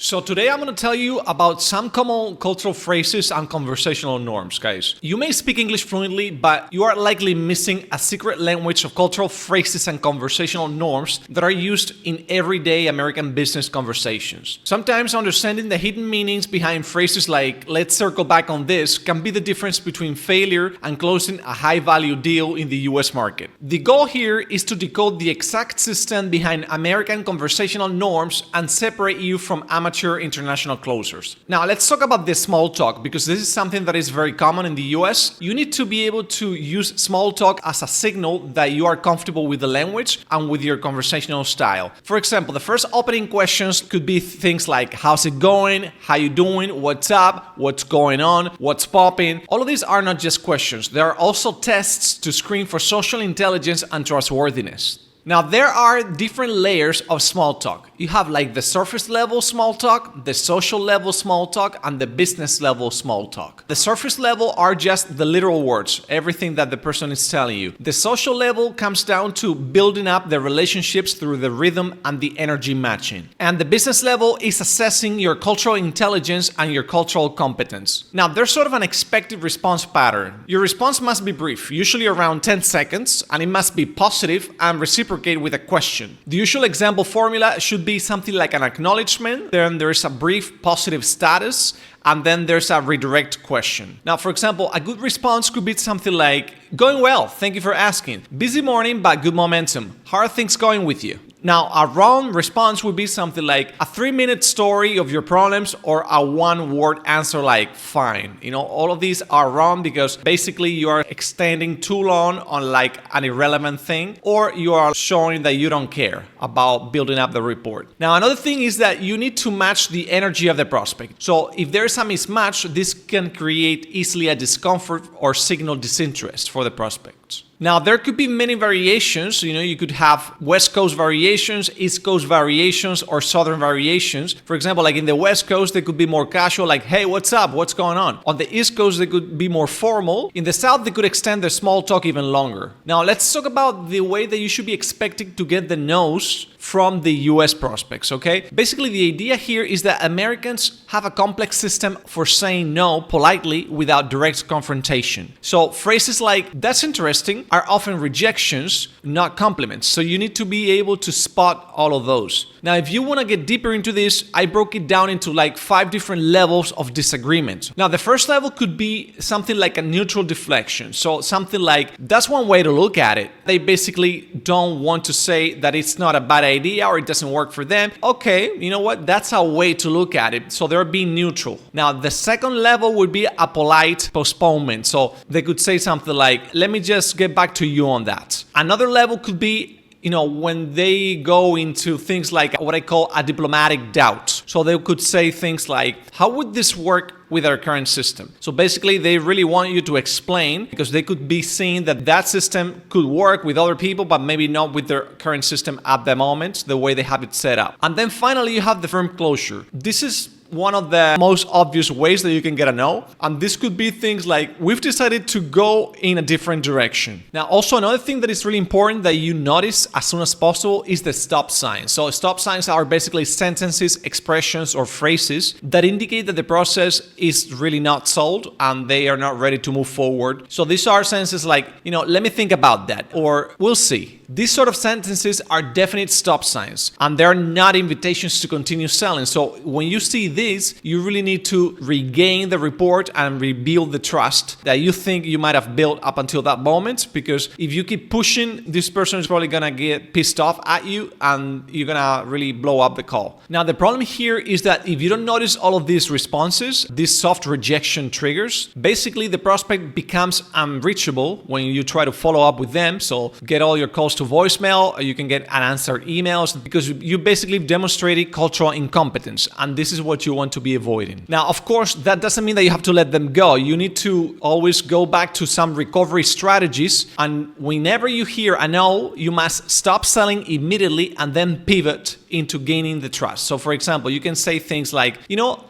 So today I'm going to tell you about some common cultural phrases and conversational norms, guys. You may speak English fluently, but you are likely missing a secret language of cultural phrases and conversational norms that are used in everyday American business conversations. Sometimes understanding the hidden meanings behind phrases like "let's circle back on this" can be the difference between failure and closing a high-value deal in the US market. The goal here is to decode the exact system behind American conversational norms and separate you from amateur international closers. Now let's talk about this small talk, because this is something that is very common in the US. You need to be able to use small talk as a signal that you are comfortable with the language and with your conversational style. For example, the first opening questions could be things like how's it going, how you doing, what's up, what's going on, what's popping. All of these are not just questions. There are also tests to screen for social intelligence and trustworthiness. Now, there are different layers of small talk. You have like the surface level small talk, the social level small talk, and the business level small talk. The surface level are just the literal words, everything that the person is telling you. The social level comes down to building up the relationships through the rhythm and the energy matching. And the business level is assessing your cultural intelligence and your cultural competence. Now, there's sort of an expected response pattern. Your response must be brief, usually around 10 seconds, and it must be positive and reciprocal with a question. The usual example formula should be something like an acknowledgement, then there's a brief positive status, and then there's a redirect question. Now, for example, a good response could be something like, going well, thank you for asking. Busy morning, but good momentum. How are things going with you? Now, a wrong response would be something like a 3-minute story of your problems or a 1-word answer like fine. All of these are wrong because basically you are extending too long on like an irrelevant thing, or you are showing that you don't care about building up the report. Now, another thing is that you need to match the energy of the prospect. So if there's a mismatch, this can create easily a discomfort or signal disinterest for the prospect. Now, there could be many variations. You could have West Coast variations, East Coast variations, or Southern variations. For example, like in the West Coast, they could be more casual, like, hey, what's up? What's going on? On the East Coast, they could be more formal. In the South, they could extend their small talk even longer. Now, let's talk about the way that you should be expecting to get the no's from the US prospects, okay? Basically, the idea here is that Americans have a complex system for saying no politely without direct confrontation. So phrases like, that's interesting, are often rejections, not compliments. So you need to be able to spot all of those. Now, if you want to get deeper into this, I broke it down into like 5 different levels of disagreement. Now, the first level could be something like a neutral deflection. So something like, that's one way to look at it. They basically don't want to say that it's not a bad idea or it doesn't work for them. Okay, you know what? That's a way to look at it. So they're being neutral. Now, the second level would be a polite postponement. So they could say something like, let me just get back to you on that. Another level could be when they go into things like what I call a diplomatic doubt. So they could say things like, how would this work with our current system? So basically, they really want you to explain, because they could be seeing that system could work with other people, but maybe not with their current system at the moment, the way they have it set up. And then finally, you have the firm closure. This is one of the most obvious ways that you can get a no. And this could be things like, we've decided to go in a different direction. Now, also another thing that is really important that you notice as soon as possible is the stop signs. So stop signs are basically sentences, expressions, or phrases that indicate that the process is really not sold and they are not ready to move forward. So these are sentences like, let me think about that, or we'll see. These sort of sentences are definite stop signs, and they're not invitations to continue selling. So when you see this, you really need to regain the report and rebuild the trust that you think you might have built up until that moment, because if you keep pushing, this person is probably gonna get pissed off at you and you're gonna really blow up the call. Now, the problem here is that if you don't notice all of these responses, these soft rejection triggers, basically the prospect becomes unreachable when you try to follow up with them. So get all your calls to voicemail, or you can get unanswered emails, because you basically demonstrated cultural incompetence, and this is what you want to be avoiding. Now, of course, that doesn't mean that you have to let them go. You need to always go back to some recovery strategies, and whenever you hear a no, you must stop selling immediately and then pivot into gaining the trust. So for example, you can say things like,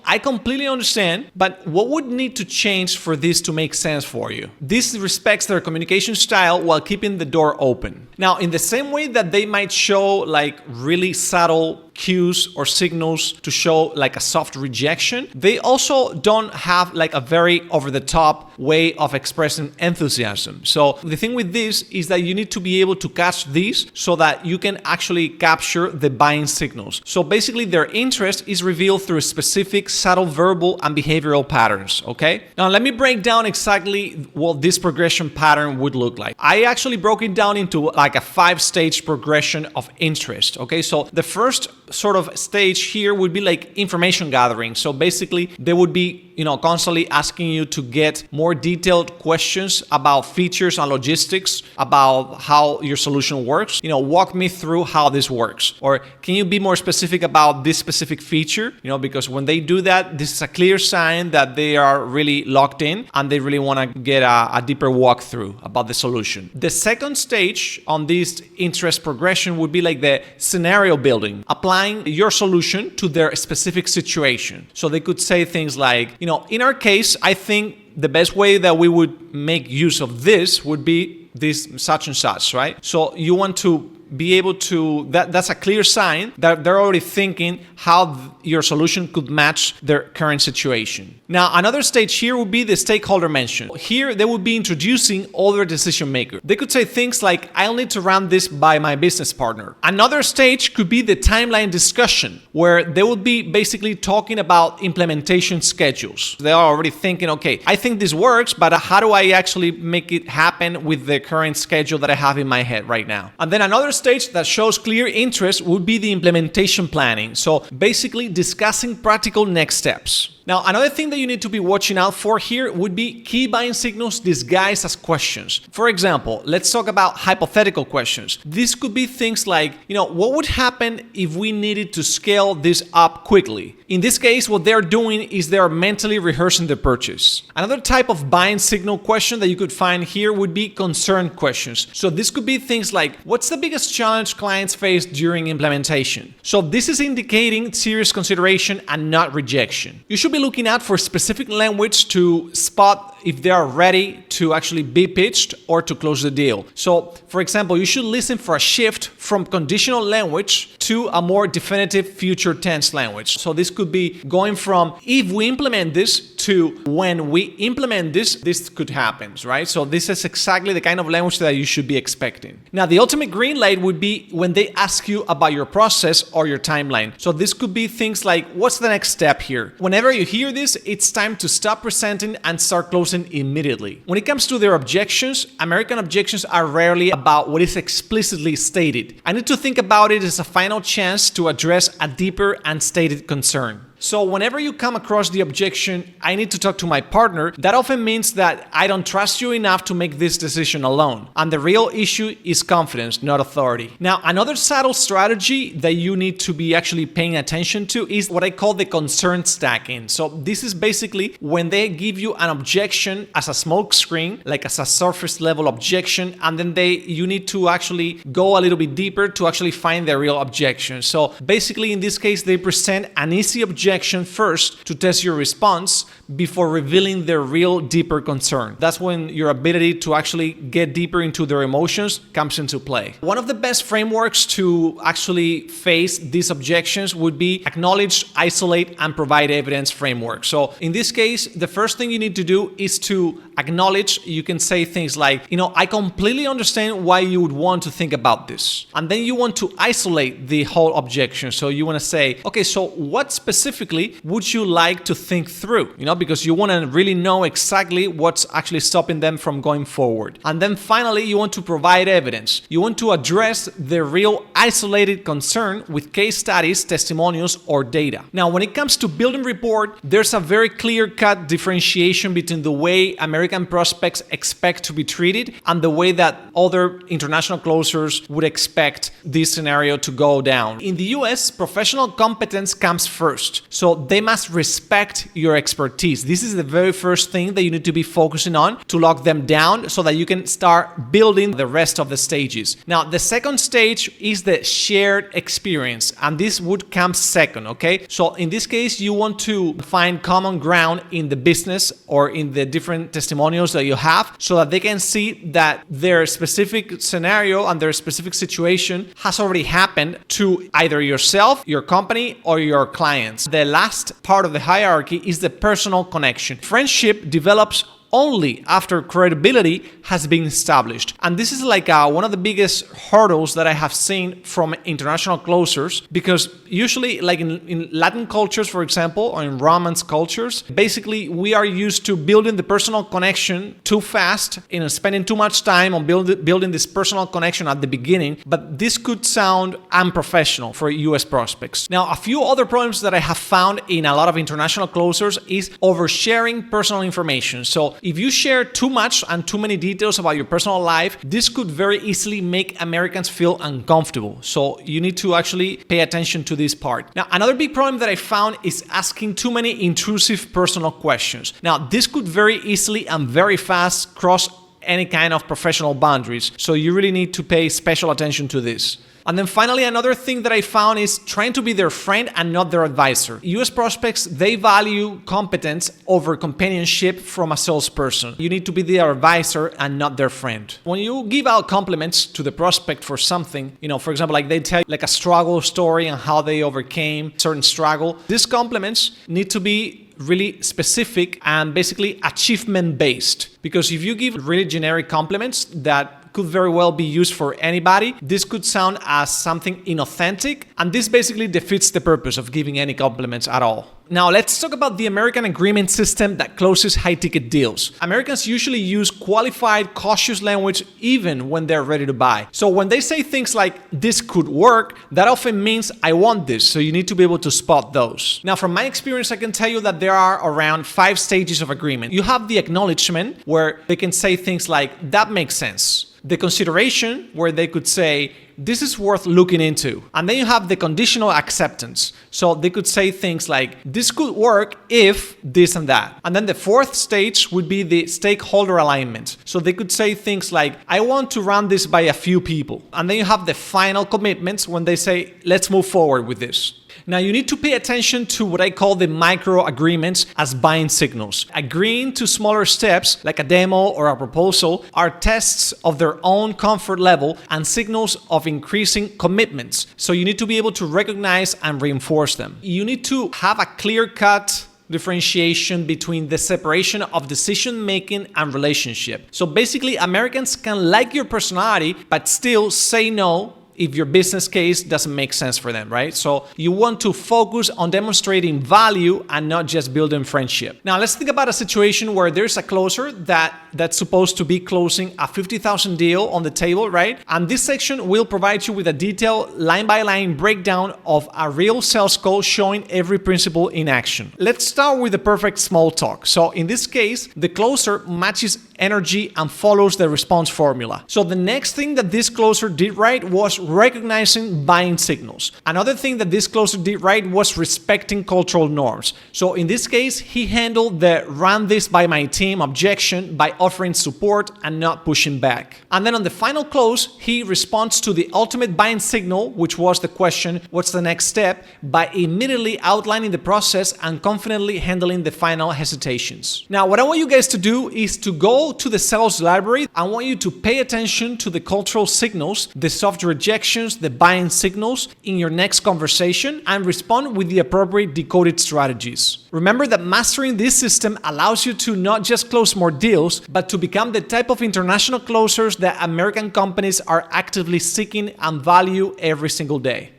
I completely understand, but what would need to change for this to make sense for you? This respects their communication style while keeping the door open. Now, in the same way that they might show like really subtle cues or signals to show like a soft rejection. They also don't have like a very over-the-top way of expressing enthusiasm. So the thing with this is that you need to be able to catch these so that you can actually capture the buying signals. So basically their interest is revealed through specific subtle verbal and behavioral patterns, okay? Now let me break down exactly what this progression pattern would look like. I actually broke it down into like a 5-stage progression of interest, okay? So the first sort of stage here would be like information gathering. So basically they would be constantly asking you to get more detailed questions about features and logistics, about how your solution works. Walk me through how this works. Or can you be more specific about this specific feature? Because when they do that, this is a clear sign that they are really locked in and they really want to get a deeper walkthrough about the solution. The second stage on this interest progression would be like the scenario building, applying your solution to their specific situation. So they could say things like, in our case, I think the best way that we would make use of this would be this such and such, right? So you want to be able to, that's a clear sign that they're already thinking how your solution could match their current situation. Now, another stage here would be the stakeholder mention. Here, they would be introducing other decision makers. They could say things like, I'll need to run this by my business partner. Another stage could be the timeline discussion, where they would be basically talking about implementation schedules. They are already thinking, okay, I think this works, but how do I actually make it happen with the current schedule that I have in my head right now? And then another stage that shows clear interest would be the implementation planning. So basically discussing practical next steps. Now, another thing that you need to be watching out for here would be key buying signals disguised as questions. For example, let's talk about hypothetical questions. This could be things like, what would happen if we needed to scale this up quickly? In this case, what they're doing is they're mentally rehearsing the purchase. Another type of buying signal question that you could find here would be concern questions. So this could be things like, what's the biggest challenge clients face during implementation? So this is indicating serious consideration and not rejection. You should be looking out for specific language to spot if they are ready to actually be pitched or to close the deal. So, for example, you should listen for a shift from conditional language to a more definitive future tense language. So this could be going from if we implement this to when we implement this, this could happen, right? So this is exactly the kind of language that you should be expecting. Now, the ultimate green light would be when they ask you about your process or your timeline. So this could be things like, what's the next step here? Whenever you hear this, it's time to stop presenting and start closing immediately. When it comes to their objections, American objections are rarely about what is explicitly stated. I need to think about it as a final chance to address a deeper unstated concern. So whenever you come across the objection, I need to talk to my partner, that often means that I don't trust you enough to make this decision alone. And the real issue is confidence, not authority. Now, another subtle strategy that you need to be actually paying attention to is what I call the concern stacking. So this is basically when they give you an objection as a smoke screen, like as a surface level objection, and then you need to actually go a little bit deeper to actually find the real objection. So basically in this case, they present an easy objection first to test your response before revealing their real deeper concern. That's when your ability to actually get deeper into their emotions comes into play. One of the best frameworks to actually face these objections would be acknowledge, isolate, and provide evidence framework. So in this case, the first thing you need to do is to acknowledge. You can say things like, I completely understand why you would want to think about this. And then you want to isolate the whole objection. So you want to say, okay, so what specifically would you like to think through? Because you want to really know exactly what's actually stopping them from going forward. And then finally, you want to provide evidence. You want to address the real isolated concern with case studies, testimonials, or data. Now, when it comes to building rapport, there's a very clear-cut differentiation between the way American prospects expect to be treated and the way that other international closers would expect this scenario to go down. In the US, professional competence comes first. So they must respect your expertise. This is the very first thing that you need to be focusing on to lock them down so that you can start building the rest of the stages. Now, the second stage is the shared experience, and this would come second, okay? So in this case, you want to find common ground in the business or in the different testimonials testimonials that you have so that they can see that their specific scenario and their specific situation has already happened to either yourself, your company, or your clients. The last part of the hierarchy is the personal connection. Friendship develops only after credibility has been established. And this is like one of the biggest hurdles that I have seen from international closers, because usually like in Latin cultures, for example, or in Romance cultures, basically we are used to building the personal connection too fast, spending too much time on building this personal connection at the beginning, but this could sound unprofessional for US prospects. Now, a few other problems that I have found in a lot of international closers is oversharing personal information. So if you share too much and too many details about your personal life, this could very easily make Americans feel uncomfortable. So you need to actually pay attention to this part. Now, another big problem that I found is asking too many intrusive personal questions. Now, this could very easily and very fast cross any kind of professional boundaries. So you really need to pay special attention to this. And then finally, another thing that I found is trying to be their friend and not their advisor. US prospects, they value competence over companionship from a salesperson. You need to be their advisor and not their friend. When you give out compliments to the prospect for something, for example, like they tell you like a struggle story and how they overcame certain struggle, these compliments need to be really specific and basically achievement based. Because if you give really generic compliments that could very well be used for anybody, this could sound as something inauthentic, and this basically defeats the purpose of giving any compliments at all. Now, let's talk about the American agreement system that closes high-ticket deals. Americans usually use qualified, cautious language even when they're ready to buy. So when they say things like, this could work, that often means I want this, so you need to be able to spot those. Now, from my experience, I can tell you that there are around 5 stages of agreement. You have the acknowledgement, where they can say things like, that makes sense. The consideration, where they could say, this is worth looking into. And then you have the conditional acceptance. So they could say things like, this could work if this and that. And then the 4th stage would be the stakeholder alignment. So they could say things like, I want to run this by a few people. And then you have the final commitments when they say, let's move forward with this. Now, you need to pay attention to what I call the micro agreements as buying signals. Agreeing to smaller steps, like a demo or a proposal, are tests of their own comfort level and signals of increasing commitments. So you need to be able to recognize and reinforce them. You need to have a clear-cut differentiation between the separation of decision-making and relationship. So basically, Americans can like your personality, but still say no if your business case doesn't make sense for them, right? So you want to focus on demonstrating value and not just building friendship. Now, let's think about a situation where there's a closer that's supposed to be closing a $50,000 deal on the table, right? And this section will provide you with a detailed line-by-line breakdown of a real sales call showing every principle in action. Let's start with the perfect small talk. So in this case, the closer matches energy and follows the response formula. So the next thing that this closer did right was recognizing buying signals. Another thing that this closer did right was respecting cultural norms. So in this case, he handled the run this by my team objection by offering support and not pushing back. And then on the final close, he responds to the ultimate buying signal, which was the question, what's the next step, by immediately outlining the process and confidently handling the final hesitations. Now, what I want you guys to do is to go to the sales library. I want you to pay attention to the cultural signals, the soft rejections, the buying signals in your next conversation, and respond with the appropriate decoded strategies. Remember that mastering this system allows you to not just close more deals, but to become the type of international closers that American companies are actively seeking and value every single day.